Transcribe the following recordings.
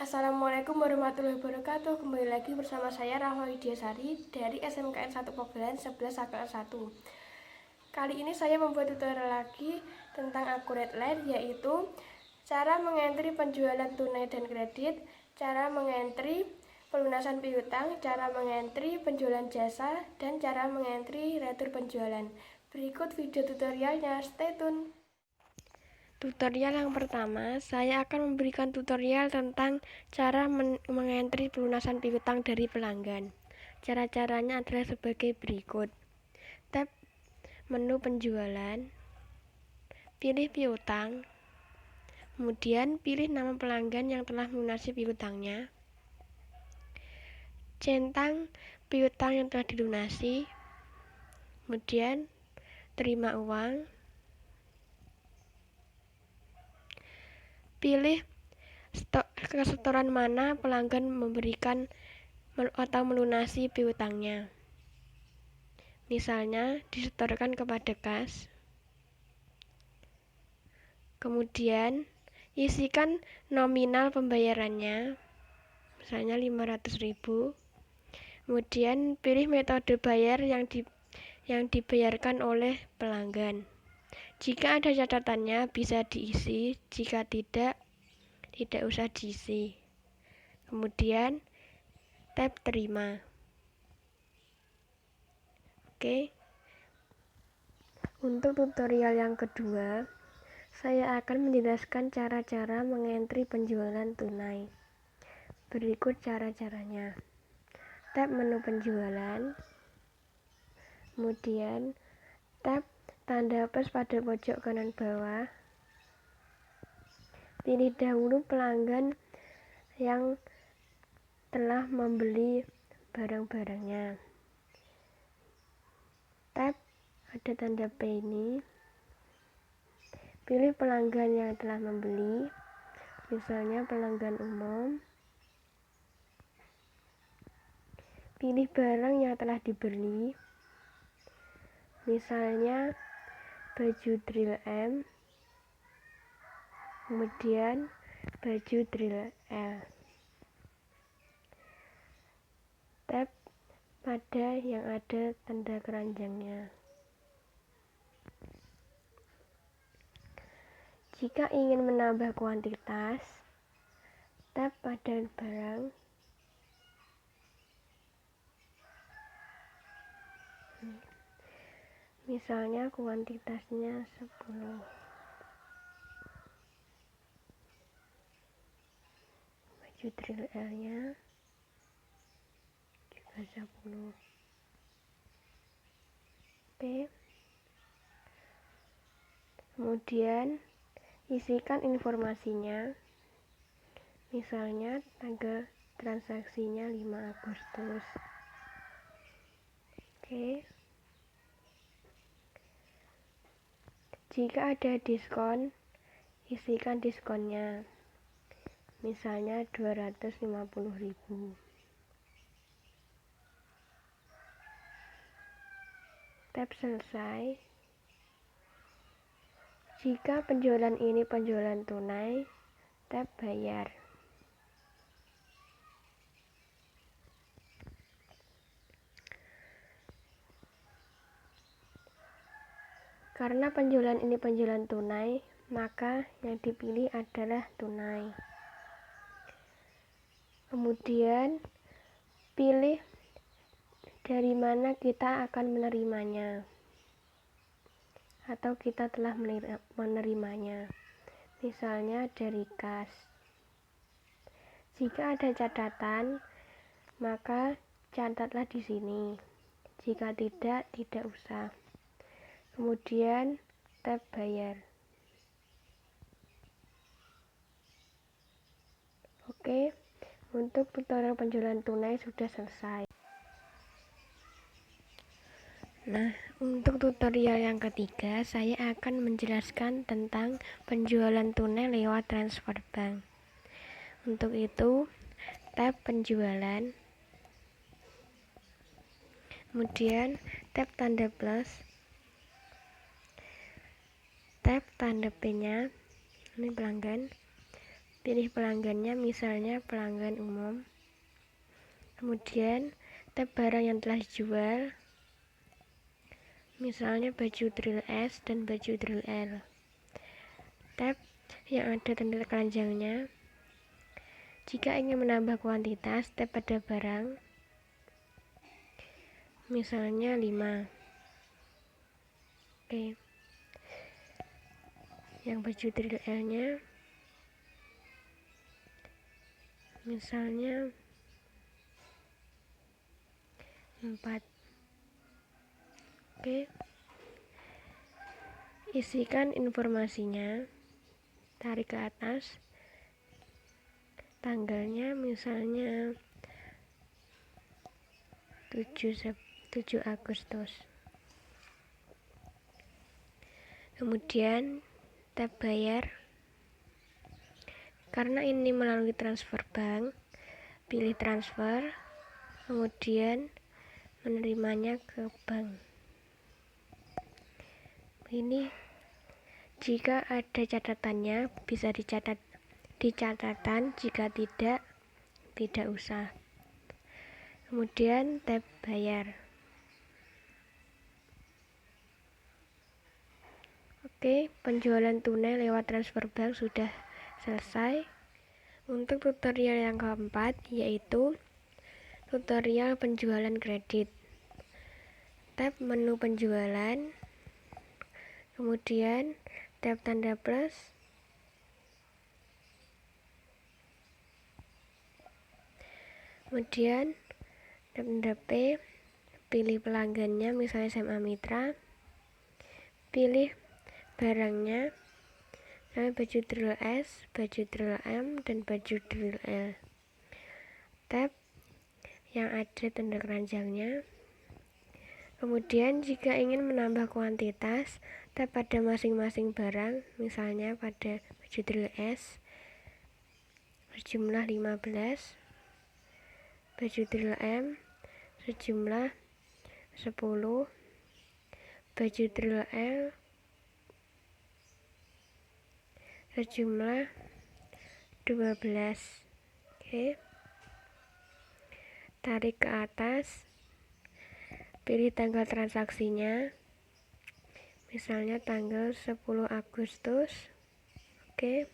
Assalamualaikum warahmatullahi wabarakatuh. Kembali lagi bersama saya Rahma Widyasari dari SMKN 1 Pogelan 11 Saklar 1. Kali ini saya membuat tutorial lagi tentang Accurate Line, yaitu cara mengentri penjualan tunai dan kredit, cara mengentri pelunasan piutang, cara mengentri penjualan jasa, dan cara mengentri retur penjualan. Berikut video tutorialnya, stay tune. Tutorial yang pertama, saya akan memberikan tutorial tentang cara mengentri pelunasan piutang dari pelanggan. Cara-caranya adalah sebagai berikut. Tab menu penjualan, pilih piutang, kemudian pilih nama pelanggan yang telah melunasi piutangnya, centang piutang yang telah dilunasi, kemudian terima uang, pilih kesetoran mana pelanggan memberikan atau melunasi piutangnya. Misalnya disetorkan kepada kas. Kemudian isikan nominal pembayarannya, misalnya 500.000. Kemudian pilih metode bayar yang dibayarkan oleh pelanggan. Jika ada catatannya bisa diisi, jika tidak usah diisi. Kemudian tab terima. Oke. Untuk tutorial yang kedua, saya akan menjelaskan cara-cara mengentri penjualan tunai. Berikut cara-caranya. Tab menu penjualan, kemudian tab tanda plus pada pojok kanan bawah. Pilih dahulu pelanggan yang telah membeli barang-barangnya. Tab ada tanda P ini. Pilih pelanggan yang telah membeli, misalnya pelanggan umum. Pilih barang yang telah dibeli, misalnya baju drill M, kemudian baju drill L. Tab pada yang ada tanda keranjangnya. Jika ingin menambah kuantitas, tab pada barang. Misalnya kuantitasnya 10. Baju drill L-nya juga 10. P. Kemudian isikan informasinya. Misalnya tanggal transaksinya 5 Agustus. Oke. Jika ada diskon, isikan diskonnya. Misalnya 250.000. Tab selesai. Jika penjualan ini penjualan tunai, tab bayar. Karena penjualan ini penjualan tunai, maka yang dipilih adalah tunai. Kemudian pilih dari mana kita akan menerimanya, atau kita telah menerimanya. Misalnya dari kas. Jika ada catatan, maka catatlah di sini. Jika tidak usah. Kemudian tab bayar. Oke, untuk tutorial penjualan tunai sudah selesai. Nah, untuk tutorial yang ketiga, saya akan menjelaskan tentang penjualan tunai lewat transfer bank. Untuk itu, tab penjualan, kemudian tab tanda plus, tab tanda P-nya, ini pelanggan, pilih pelanggannya, misalnya pelanggan umum. Kemudian tab barang yang telah dijual, misalnya baju drill S dan baju drill L. Tab yang ada tanda keranjangnya. Jika ingin menambah kuantitas, tab pada barang, misalnya 5. Oke. Yang baju drill L nya misalnya 4. Oke. Isikan informasinya, tarik ke atas, tanggalnya misalnya 7 Agustus. Kemudian tab bayar. Karena ini melalui transfer bank, pilih transfer, kemudian menerimanya ke bank. Ini jika ada catatannya bisa dicatat di catatan, jika tidak usah. Kemudian tab bayar. Oke, penjualan tunai lewat transfer bank sudah selesai. Untuk tutorial yang keempat, yaitu tutorial penjualan kredit. Tab menu penjualan, kemudian tab tanda plus, kemudian tab tanda P, pilih pelanggannya, misalnya SMA Mitra, pilih barangnya, baju drill S, baju drill M, dan baju drill L. Tab yang ada tanda keranjangnya. Kemudian jika ingin menambah kuantitas, tab pada masing-masing barang, misalnya pada baju drill S sejumlah 15, baju drill M sejumlah 10, baju drill L sejumlah 12. Oke. Tarik ke atas, pilih tanggal transaksinya, misalnya tanggal 10 Agustus. Oke.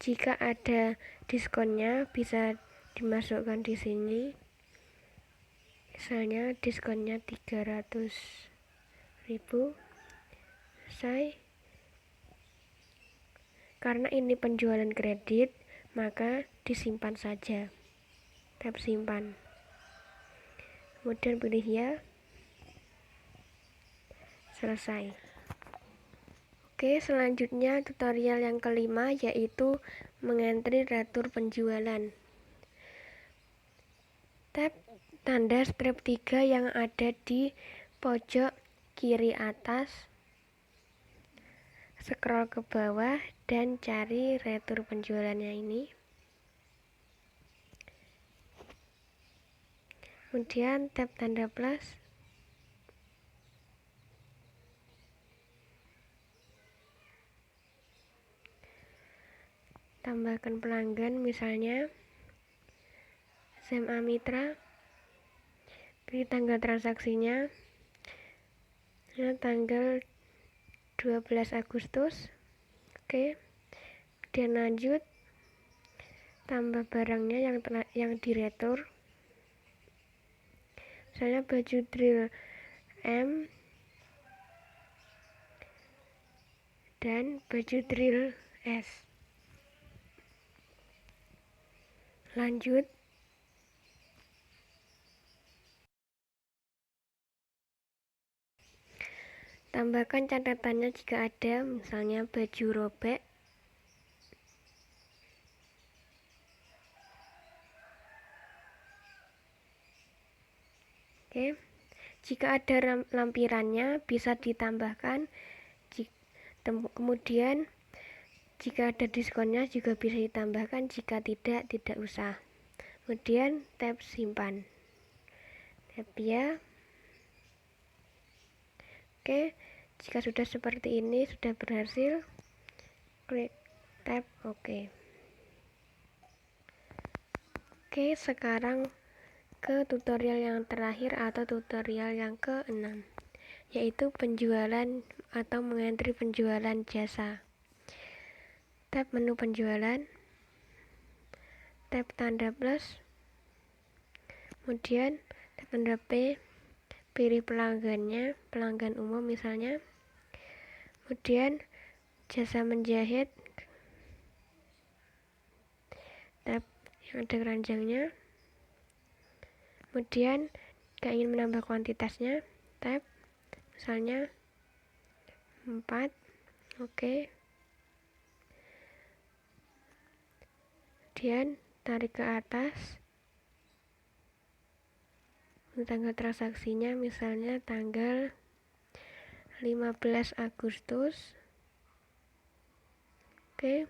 Jika ada diskonnya bisa dimasukkan di sini. Misalnya diskonnya 300.000. Selesai. Karena ini penjualan kredit, maka disimpan saja. Tab simpan. Kemudian pilih ya. Selesai. Oke, selanjutnya tutorial yang kelima, yaitu mengentri retur penjualan. Tab tanda strip 3 yang ada di pojok kiri atas, scroll ke bawah dan cari retur penjualannya ini. Kemudian tab tanda plus, tambahkan pelanggan, misalnya SMA Mitra, pilih tanggal transaksinya, tanggal 12 Agustus. Oke. Kemudian lanjut, tambah barangnya yang diretur, misalnya baju drill M dan baju drill S. Lanjut, tambahkan catatannya jika ada, misalnya baju robek. Oke. Jika ada lampirannya bisa ditambahkan. Kemudian jika ada diskonnya juga bisa ditambahkan, jika tidak usah. Kemudian tab simpan. Tab ya. Oke, jika sudah seperti ini, sudah berhasil, klik tab OK. Oke, sekarang ke tutorial yang terakhir atau tutorial yang ke-6, yaitu penjualan atau mengentri penjualan jasa. Tab menu penjualan, tab tanda plus, kemudian tab tanda P, pilih pelanggannya, pelanggan umum misalnya, kemudian jasa menjahit, tab yang ada keranjangnya, kemudian jika ingin menambah kuantitasnya, tab misalnya 4, oke. Kemudian tarik ke atas tanggal transaksinya, misalnya tanggal 15 Agustus, oke.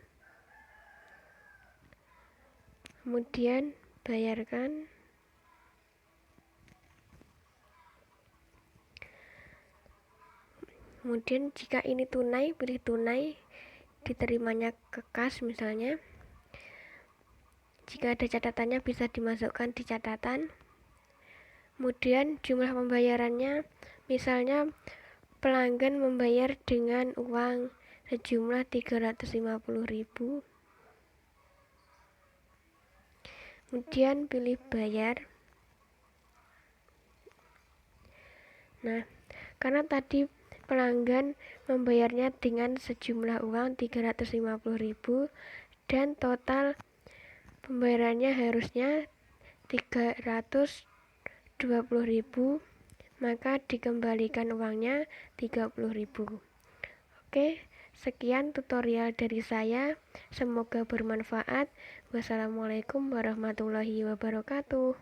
Kemudian bayarkan, kemudian jika ini tunai, pilih tunai, diterimanya ke kas misalnya. Jika ada catatannya bisa dimasukkan di catatan. Kemudian jumlah pembayarannya, misalnya pelanggan membayar dengan uang sejumlah 350.000. Kemudian pilih bayar. Nah, karena tadi pelanggan membayarnya dengan sejumlah uang 350.000 dan total pembayarannya harusnya 320.000, maka dikembalikan uangnya 30.000. Oke, sekian tutorial dari saya. Semoga bermanfaat. Wassalamualaikum warahmatullahi wabarakatuh.